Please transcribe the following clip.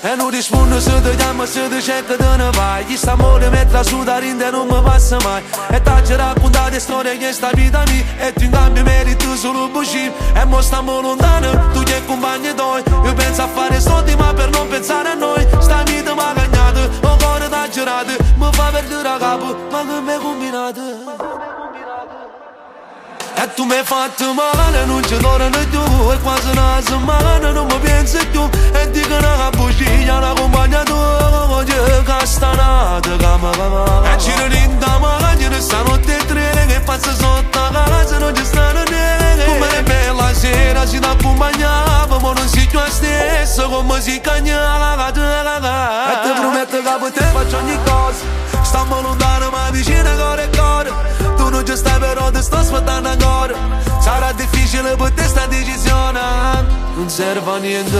E non rispondo se ti chiamo, se ti cerco te ne vai. Chi sta amore mette a sudare in te non mi passa mai. E t'ha raccontato storie che sta vita mia. E tu in cambio meriti solo bucci. E mo stiamo lontano, tu che compagni tuoi. Io penso a fare soldi ma per non pensare a noi. Sta vita mi ha cagnato, ho cuore t'ha girato. Mi fa perdere a capo, ma che mi hai combinato? E tu mi hai fatto male, non ci torno più. E quasi una settimana non mi pensi più. E dico una bugia, una compagna tua. Voglio castanata, e ci rinda maglia, stanotte e tre. Che faccio sotto a casa, non ci stanno niente. Come le bella sera si t'accompagnava, ma non si più a stesso, come si cagnava. E ti prometto che per te faccio ogni cosa. Stiamo lontano ma vicino cuore e cuore. Tu non ci stai però ti sto aspettando ancora. Sarà difficile per te sta decisione. Non serve a niente.